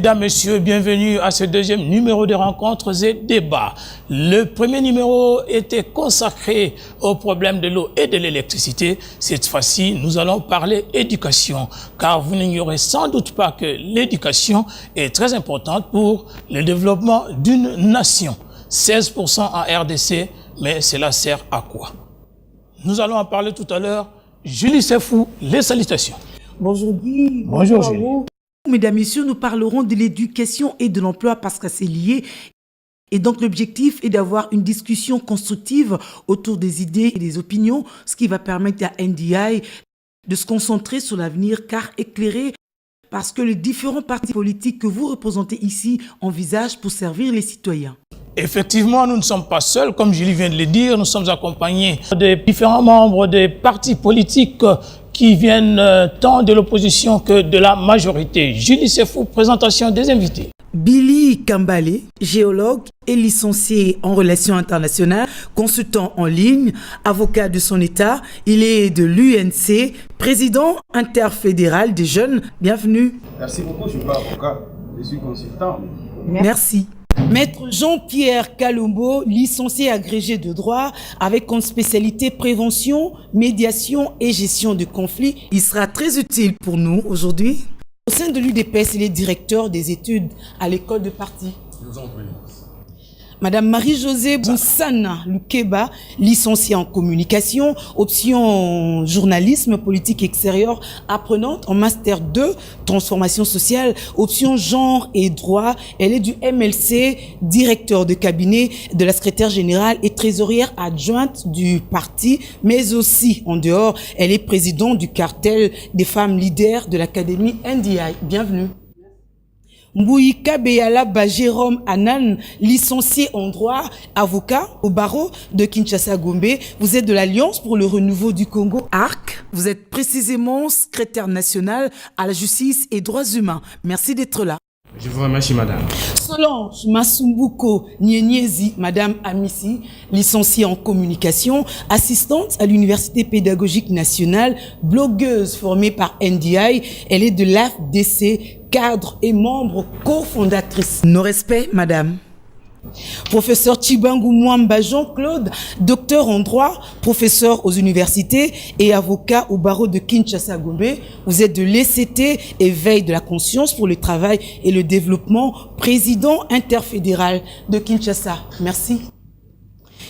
Mesdames, Messieurs, bienvenue à ce deuxième numéro de Rencontres et Débats. Le premier numéro était consacré au problème de l'eau et de l'électricité. Cette fois-ci, nous allons parler éducation, car vous n'ignorez sans doute pas que l'éducation est très importante pour le développement d'une nation. 16% en RDC, mais cela sert à quoi? Nous allons en parler tout à l'heure. Julie Sefou, les salutations. Bonjour Guy. Bonjour Julie. Mesdames, Messieurs, nous parlerons de l'éducation et de l'emploi parce que c'est lié. Et donc l'objectif est d'avoir une discussion constructive autour des idées et des opinions, ce qui va permettre à NDI de se concentrer sur l'avenir car éclairé parce que les différents partis politiques que vous représentez ici envisagent pour servir les citoyens. Effectivement, nous ne sommes pas seuls, comme Julie vient de le dire, nous sommes accompagnés des différents membres des partis politiques qui viennent tant de l'opposition que de la majorité. Julie Sefou, présentation des invités. Billy Kambale, géologue et licencié en relations internationales, consultant en ligne, avocat de son État. Il est de l'UNC, président interfédéral des jeunes. Bienvenue. Merci beaucoup, je ne suis pas avocat, je suis consultant. Merci. Maître Jean-Pierre Kalumbo, licencié agrégé de droit avec comme spécialité prévention, médiation et gestion de conflits. Il sera très utile pour nous aujourd'hui. Au sein de l'UDPS, il est directeur des études à l'école de parti. Je vous en prie. Madame Marie-Josée Boussana Lukeba, licenciée en communication, option journalisme, politique extérieure, apprenante en master 2, transformation sociale, option genre et droit. Elle est du MLC, directeur de cabinet de la secrétaire générale et trésorière adjointe du parti, mais aussi en dehors, elle est présidente du cartel des femmes leaders de l'Académie NDI. Bienvenue. Mbouyika Beyalaba Jérôme Anan, licencié en droit, avocat au barreau de Kinshasa-Gombe. Vous êtes de l'Alliance pour le renouveau du Congo, ARC. Vous êtes précisément secrétaire national à la justice et droits humains. Merci d'être là. Je vous remercie, madame. Solange Masumbuko Nieniezi, madame Amissi, licenciée en communication, assistante à l'Université pédagogique nationale, blogueuse formée par NDI. Elle est de l'AFDC, cadre et membre cofondatrice. Nos respects, madame. Professeur Chibangu Mwamba Jean-Claude, docteur en droit, professeur aux universités et avocat au barreau de Kinshasa-Gombe. Vous êtes de l'ECT, Éveil de la conscience pour le travail et le développement, président interfédéral de Kinshasa. Merci.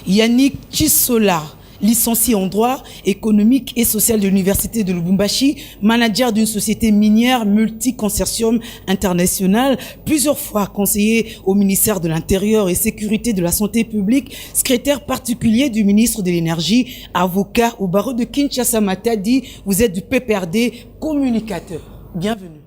Yannick Chisola, licencié en droit économique et social de l'Université de Lubumbashi, manager d'une société minière multi-consortium international, plusieurs fois conseiller au ministère de l'Intérieur et Sécurité de la Santé publique, secrétaire particulier du ministre de l'Énergie, avocat au barreau de Kinshasa Matadi. Vous êtes du PPRD, communicateur. Bienvenue.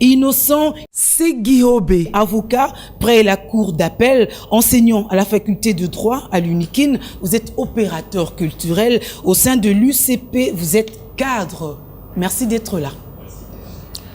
Innocent Seguihobe, avocat près la cour d'appel, enseignant à la faculté de droit à l'UNIKIN. Vous êtes opérateur culturel au sein de l'UCP. Vous êtes cadre. Merci d'être là.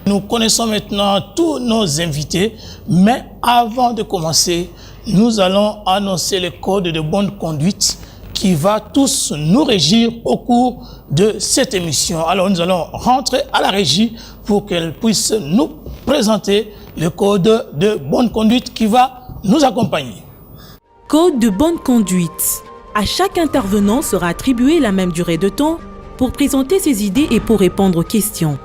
Nous connaissons maintenant tous nos invités, mais avant de commencer, nous allons annoncer le code de bonne conduite qui va tous nous régir au cours de cette émission. Alors nous allons rentrer à la régie pour qu'elle puisse nous présenter le code de bonne conduite qui va nous accompagner. Code de bonne conduite. À chaque intervenant sera attribuée la même durée de temps pour présenter ses idées et pour répondre aux questions.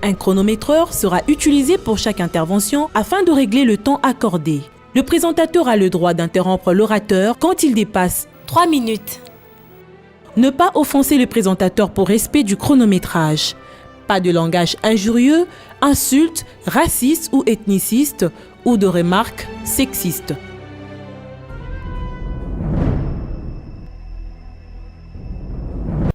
Un chronométreur sera utilisé pour chaque intervention afin de régler le temps accordé. Le présentateur a le droit d'interrompre l'orateur quand il dépasse 3 minutes. Ne pas offenser le présentateur pour respect du chronométrage. Pas de langage injurieux, insultes, racistes ou ethnicistes ou de remarques sexistes.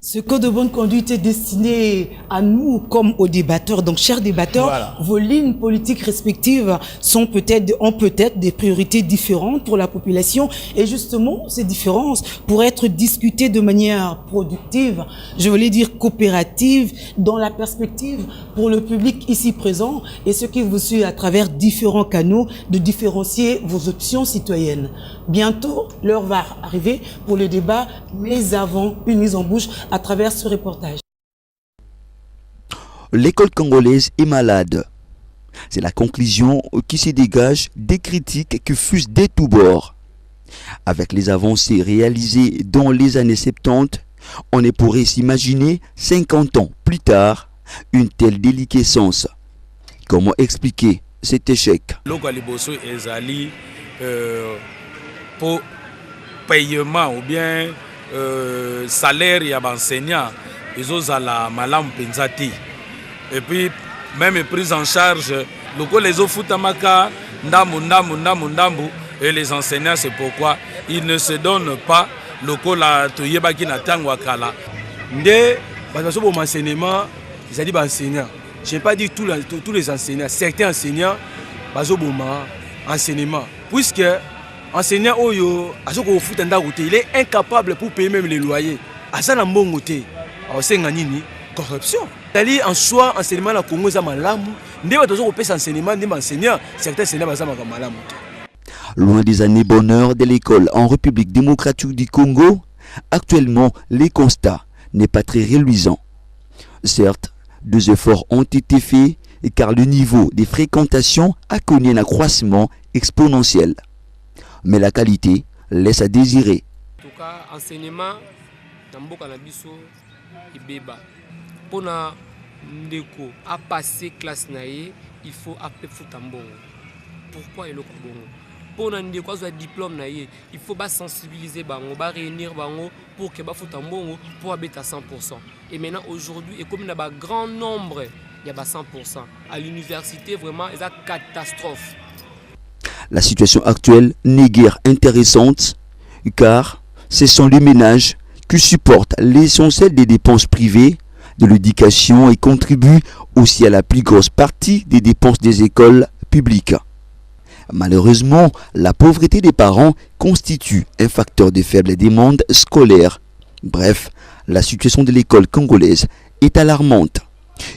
Ce code de bonne conduite est destiné à nous comme aux débatteurs. Donc, chers débatteurs, voilà. Vos lignes politiques respectives ont peut-être des priorités différentes pour la population. Et justement, ces différences pourraient être discutées de manière productive, je voulais dire coopérative, dans la perspective pour le public ici présent et ceux qui vous suivent à travers différents canaux de différencier vos options citoyennes. Bientôt, l'heure va arriver pour le débat, mais avant, une mise en bouche à travers ce reportage. L'école congolaise est malade. C'est la conclusion qui se dégage des critiques qui fusent de tous bords. Avec les avancées réalisées dans les années 70, on ne pourrait s'imaginer 50 ans plus tard une telle déliquescence. Comment expliquer cet échec? Pour paiement ou bien salaire et enseignant, ils ont la malam penzati. Et puis même prise en charge, les ofutamaka ndambu et les enseignants, c'est pourquoi ils ne se donnent pas lokola toyebaki na tango akala. Ndé bazo bon enseignement, ils a dit enseignants. Je n'ai pas dit tous les enseignants, certains enseignants bazo bon enseignement puisque enseignant oyo azoko futanda route, il est incapable pour payer même les loyers. Asana mbongo te. Asenga nini? Corruption. C'est-à-dire en soi enseignement la Congo za malamu, ndé bazo pesa enseignement ndé enseignants, certains enseignants baza malamu. Loin des années bonheur de l'école en République démocratique du Congo, actuellement, les constats n'est pas très reluisant. Certes, des efforts ont été faits car le niveau des fréquentations a connu un accroissement exponentiel. Mais la qualité laisse à désirer. En tout cas, enseignement, Tamboka na biso ibeba. Pona ndeko a passé classe naie, il faut appeler futambongo. Pourquoi il est bongo? Pour un diplôme, il faut sensibiliser bango, réunir bango pour que futambongo pour habiter à 100%. Et maintenant aujourd'hui, et comme il y a un grand nombre, il y a 100%. À l'université, vraiment, il y a une catastrophe. La situation actuelle n'est guère intéressante car ce sont les ménages qui supportent l'essentiel des dépenses privées de l'éducation et contribuent aussi à la plus grosse partie des dépenses des écoles publiques. Malheureusement, la pauvreté des parents constitue un facteur de faible demande scolaire. Bref, la situation de l'école congolaise est alarmante.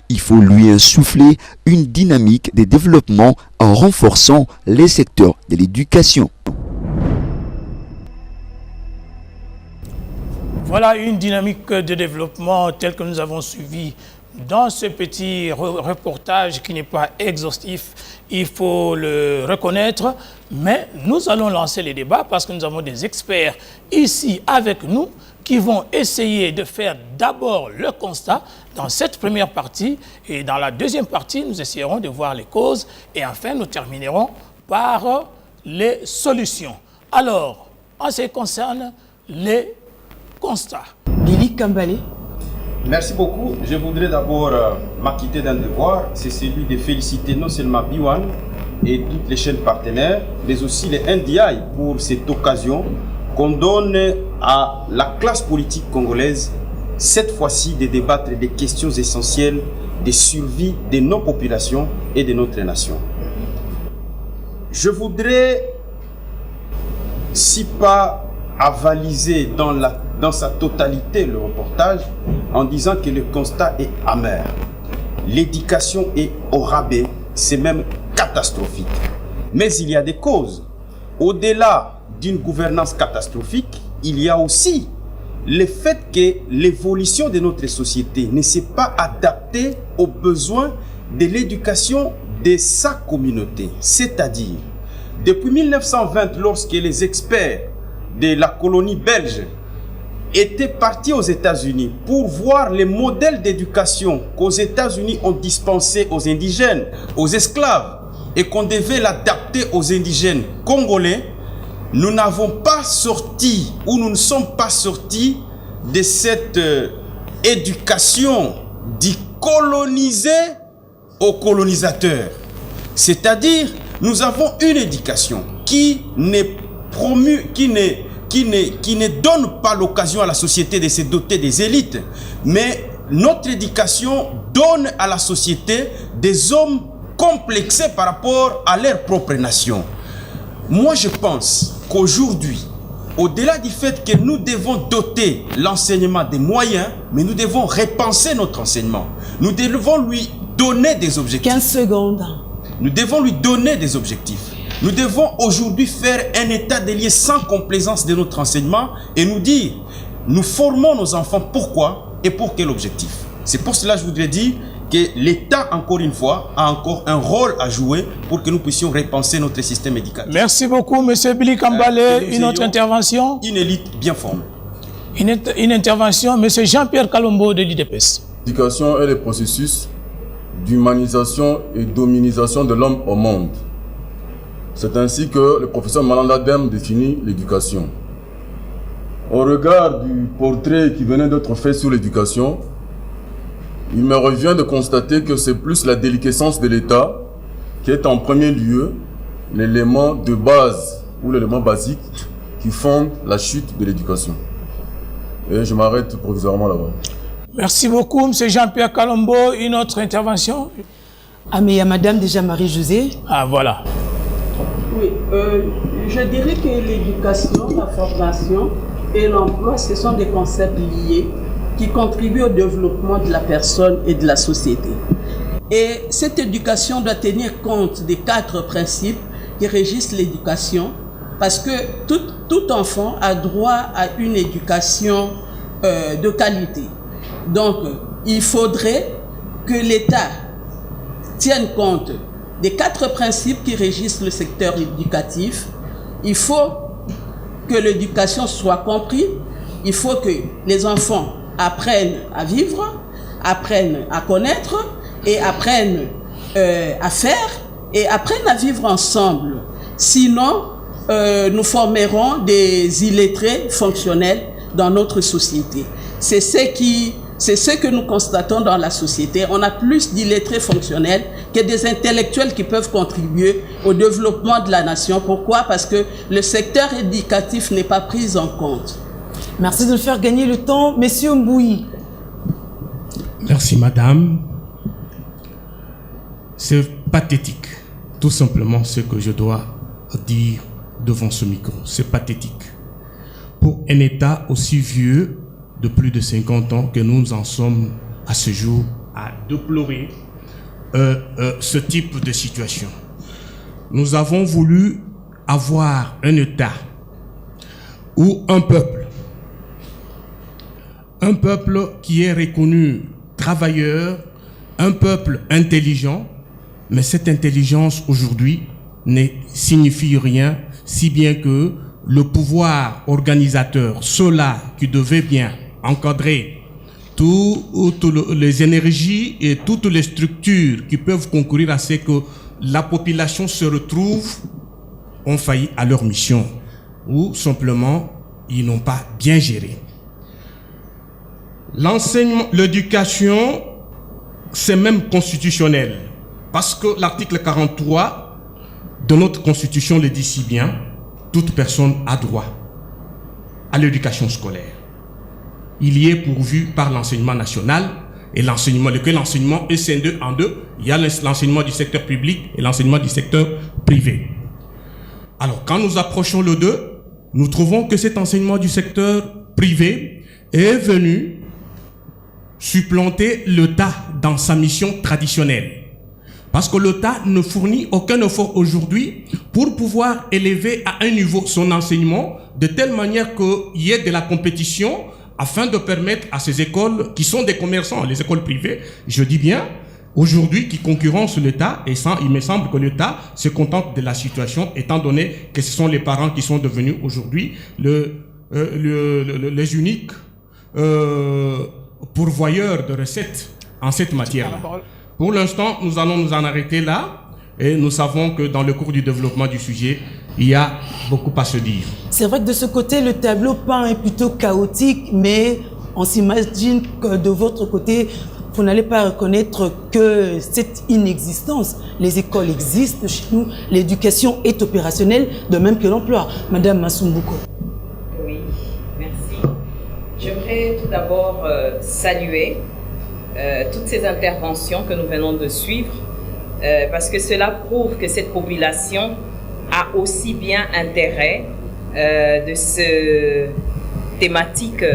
Il faut lui insuffler une dynamique de développement en renforçant les secteurs de l'éducation. Voilà une dynamique de développement telle que nous avons suivi dans ce petit reportage qui n'est pas exhaustif, il faut le reconnaître, mais nous allons lancer les débats parce que nous avons des experts ici avec nous qui vont essayer de faire d'abord le constat dans cette première partie et dans la deuxième partie, nous essaierons de voir les causes et enfin nous terminerons par les solutions. Alors, en ce qui concerne les constats. Billy Kambale. Merci beaucoup. Je voudrais d'abord m'acquitter d'un devoir, c'est celui de féliciter non seulement B1 et toutes les chaînes partenaires, mais aussi les NDI pour cette occasion qu'on donne à la classe politique congolaise, cette fois-ci de débattre des questions essentielles de survie de nos populations et de notre nation. Je voudrais, si pas avaliser dans sa totalité le reportage en disant que le constat est amer. L'éducation est au rabais, c'est même catastrophique. Mais il y a des causes. Au-delà d'une gouvernance catastrophique, il y a aussi le fait que l'évolution de notre société ne s'est pas adaptée aux besoins de l'éducation de sa communauté. C'est-à-dire, depuis 1920, lorsque les experts de la colonie belge étaient partis aux États-Unis pour voir les modèles d'éducation qu'aux États-Unis ont dispensés aux indigènes, aux esclaves, et qu'on devait l'adapter aux indigènes congolais, nous n'avons pas sorti, ou nous ne sommes pas sortis de cette éducation du colonisé aux colonisateurs. C'est-à-dire, nous avons une éducation qui n'est promue, qui ne donne pas l'occasion à la société de se doter des élites, mais notre éducation donne à la société des hommes complexés par rapport à leur propre nation. Moi, je pense qu'aujourd'hui, au-delà du fait que nous devons doter l'enseignement des moyens, mais nous devons repenser notre enseignement. Nous devons lui donner des objectifs. 15 secondes. Nous devons lui donner des objectifs. Nous devons aujourd'hui faire un état des lieux sans complaisance de notre enseignement et nous dire, nous formons nos enfants pourquoi et pour quel objectif. C'est pour cela que je voudrais dire, que l'État, encore une fois, a encore un rôle à jouer pour que nous puissions repenser notre système éducatif. Merci beaucoup, M. Billy Kambale. Une autre intervention? Une élite bien formée. Une intervention, M. Jean-Pierre Kalombo de l'IDPS. L'éducation est le processus d'humanisation et d'hominisation de l'homme au monde. C'est ainsi que le professeur Malanda Dem définit l'éducation. Au regard du portrait qui venait d'être fait sur l'éducation, il me revient de constater que c'est plus la déliquescence de l'État qui est en premier lieu l'élément de base ou l'élément basique qui fonde la chute de l'éducation. Et je m'arrête provisoirement là-bas. Merci beaucoup, M. Jean-Pierre Kalombo. Une autre intervention? Ah, mais il y a Madame déjà Marie-Josée. Ah, voilà. Oui, je dirais que l'éducation, la formation et l'emploi, ce sont des concepts liés qui contribuent au développement de la personne et de la société. Et cette éducation doit tenir compte des 4 principes qui régissent l'éducation, parce que tout enfant a droit à une éducation de qualité. Donc, il faudrait que l'État tienne compte des 4 principes qui régissent le secteur éducatif. Il faut que l'éducation soit comprise. Il faut que les enfants apprennent à vivre, apprennent à connaître et apprennent à faire et apprennent à vivre ensemble. Sinon, nous formerons des illettrés fonctionnels dans notre société. C'est ce que nous constatons dans la société. On a plus d'illettrés fonctionnels que des intellectuels qui peuvent contribuer au développement de la nation. Pourquoi? Parce que le secteur éducatif n'est pas pris en compte. Merci de nous faire gagner le temps. Monsieur Mbouyi. Merci, madame. C'est pathétique, tout simplement, ce que je dois dire devant ce micro. C'est pathétique. Pour un État aussi vieux, de plus de 50 ans, que nous en sommes à ce jour à déplorer ce type de situation. Nous avons voulu avoir un État où un peuple qui est reconnu travailleur, un peuple intelligent, mais cette intelligence aujourd'hui ne signifie rien, si bien que le pouvoir organisateur, ceux-là qui devaient bien encadrer toutes les énergies et toutes les structures qui peuvent concourir à ce que la population se retrouve, ont failli à leur mission, ou simplement ils n'ont pas bien géré. L'enseignement, l'éducation, c'est même constitutionnel, parce que l'article 43 de notre constitution le dit si bien: toute personne a droit à l'éducation scolaire. Il y est pourvu par l'enseignement national et l'enseignement est scindé en deux. Il y a l'enseignement du secteur public et l'enseignement du secteur privé. Alors, quand nous approchons le 2, nous trouvons que cet enseignement du secteur privé est venu supplanter l'État dans sa mission traditionnelle. Parce que l'État ne fournit aucun effort aujourd'hui pour pouvoir élever à un niveau son enseignement de telle manière qu'il y ait de la compétition afin de permettre à ces écoles qui sont des commerçants, les écoles privées, je dis bien, aujourd'hui qui concurrencent l'État, et il me semble que l'État se contente de la situation étant donné que ce sont les parents qui sont devenus aujourd'hui les uniques pourvoyeurs de recettes en cette matière-là. Pour l'instant, nous allons nous en arrêter là et nous savons que dans le cours du développement du sujet, il y a beaucoup à se dire. C'est vrai que de ce côté, le tableau peint est plutôt chaotique, mais on s'imagine que de votre côté, vous n'allez pas reconnaître que cette inexistence. Les écoles existent chez nous, l'éducation est opérationnelle, de même que l'emploi. Madame Masumbuko. Oui, merci. J'aimerais tout d'abord saluer toutes ces interventions que nous venons de suivre, parce que cela prouve que cette population a aussi bien intérêt de ce thématique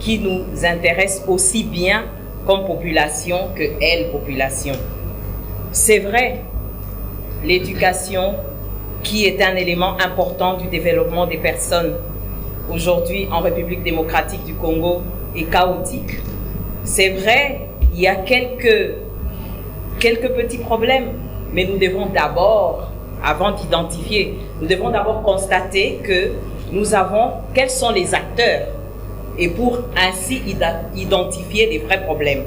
qui nous intéresse aussi bien comme population que elle, population. C'est vrai, l'éducation qui est un élément important du développement des personnes aujourd'hui en République démocratique du Congo est chaotique. C'est vrai, il y a quelques quelques petits problèmes, mais nous devons d'abord, avant d'identifier, nous devons d'abord constater que nous avons, quels sont les acteurs, et pour ainsi identifier les vrais problèmes.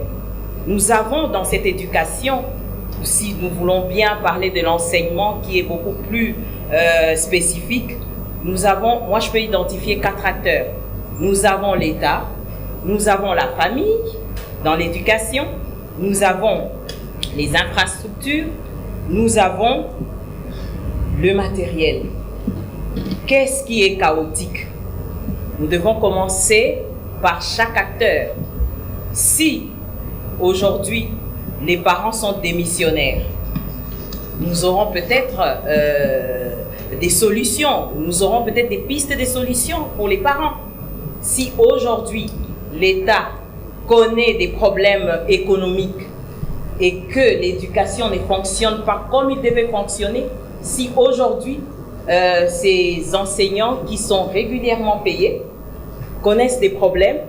Nous avons dans cette éducation, si nous voulons bien parler de l'enseignement qui est beaucoup plus spécifique, nous avons, moi je peux identifier 4 acteurs. Nous avons l'État, nous avons la famille dans l'éducation, nous avons les infrastructures, nous avons le matériel. Qu'est-ce qui est chaotique? Nous devons commencer par chaque acteur. Si aujourd'hui les parents sont démissionnaires, nous aurons peut-être des solutions, nous aurons peut-être des pistes de solutions pour les parents. Si aujourd'hui l'État connaît des problèmes économiques et que l'éducation ne fonctionne pas comme il devait fonctionner, si aujourd'hui ces enseignants qui sont régulièrement payés connaissent des problèmes,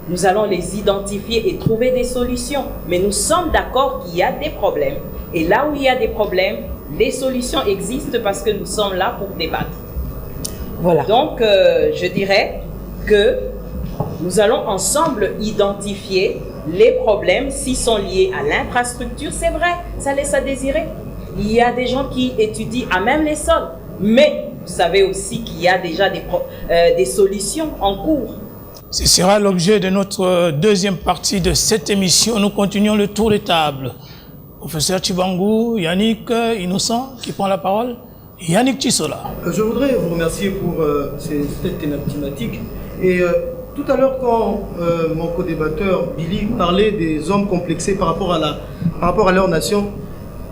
nous allons les identifier et trouver des solutions. Mais nous sommes d'accord qu'il y a des problèmes. Et là où il y a des problèmes, les solutions existent parce que nous sommes là pour débattre. Voilà. Donc, je dirais que nous allons ensemble identifier les problèmes s'ils sont liés à l'infrastructure. C'est vrai, ça laisse à désirer. Il y a des gens qui étudient à même les sols. Mais vous savez aussi qu'il y a déjà des solutions en cours. Ce sera l'objet de notre deuxième partie de cette émission. Nous continuons le tour de table. Professeur Tshibangou, Yannick Innocent qui prend la parole. Yannick Tissola. Je voudrais vous remercier pour cette thématique. Et tout à l'heure, quand mon co-débatteur Billy parlait des hommes complexés par rapport à leur nation,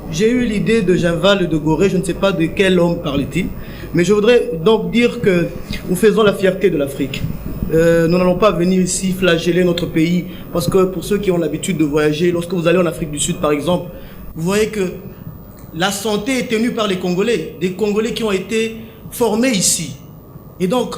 j'ai eu l'idée de Ginval de Gorée, je ne sais pas de quel homme parlait-il, mais je voudrais donc dire que nous faisons la fierté de l'Afrique. Nous n'allons pas venir ici flageller notre pays, parce que pour ceux qui ont l'habitude de voyager, lorsque vous allez en Afrique du Sud par exemple, vous voyez que la santé est tenue par les Congolais, des Congolais qui ont été formés ici. Et donc,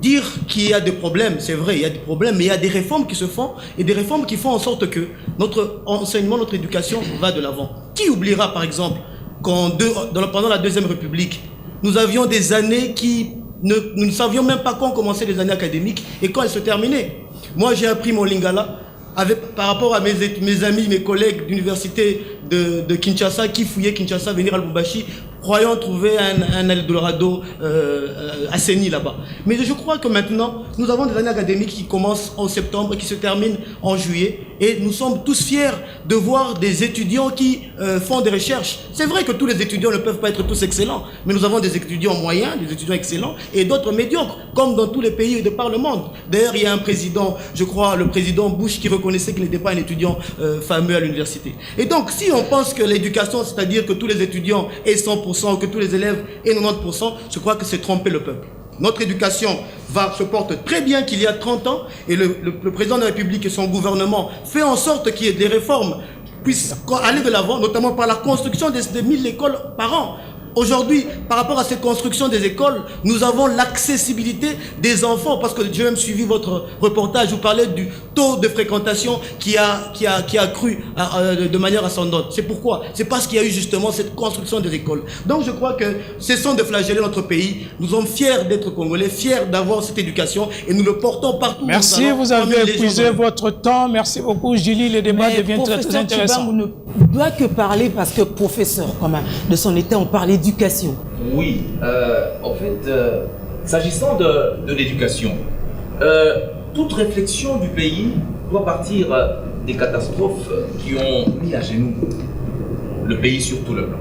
dire qu'il y a des problèmes, c'est vrai, il y a des problèmes, mais il y a des réformes qui se font, et des réformes qui font en sorte que notre enseignement, notre éducation va de l'avant. Qui oubliera par exemple pendant la Deuxième République, nous avions des années qui nous ne savions même pas quand commençaient les années académiques et quand elles se terminaient. Moi j'ai appris mon lingala par rapport à mes amis, mes collègues d'université de Kinshasa qui fouillaient Kinshasa, venir à Lubumbashi, croyant trouver un Eldorado assaini là-bas. Mais je crois que maintenant, nous avons des années académiques qui commencent en septembre et qui se terminent en juillet. Et nous sommes tous fiers de voir des étudiants qui font des recherches. C'est vrai que tous les étudiants ne peuvent pas être tous excellents, mais nous avons des étudiants moyens, des étudiants excellents et d'autres médiocres, comme dans tous les pays de par le monde. D'ailleurs, il y a un président, je crois, le président Bush, qui reconnaissait qu'il n'était pas un étudiant fameux à l'université. Et donc, si on pense que l'éducation, c'est-à-dire que tous les étudiants aient 100%, que tous les élèves aient 90%, je crois que c'est tromper le peuple. Notre éducation se porte très bien qu'il y a 30 ans et le président de la République et son gouvernement fait en sorte qu'il y ait des réformes puissent aller de l'avant, notamment par la construction de 1000 écoles par an. Aujourd'hui, par rapport à cette construction des écoles, nous avons l'accessibilité des enfants, parce que j'ai même suivi votre reportage, vous parlez du taux de fréquentation qui a cru de manière ascendante. C'est pourquoi? C'est parce qu'il y a eu justement cette construction des écoles. Donc je crois que cessons de flageller notre pays. Nous sommes fiers d'être Congolais, fiers d'avoir cette éducation et nous le portons partout. Merci, vous avez épuisé votre temps. Merci beaucoup, Julie. Le débat devient très intéressant. On ne doit que parler parce que professeur, quand même, de son état, on parle éducation. Oui, en fait, s'agissant de l'éducation, toute réflexion du pays doit partir des catastrophes qui ont mis à genoux le pays sur tout le plan.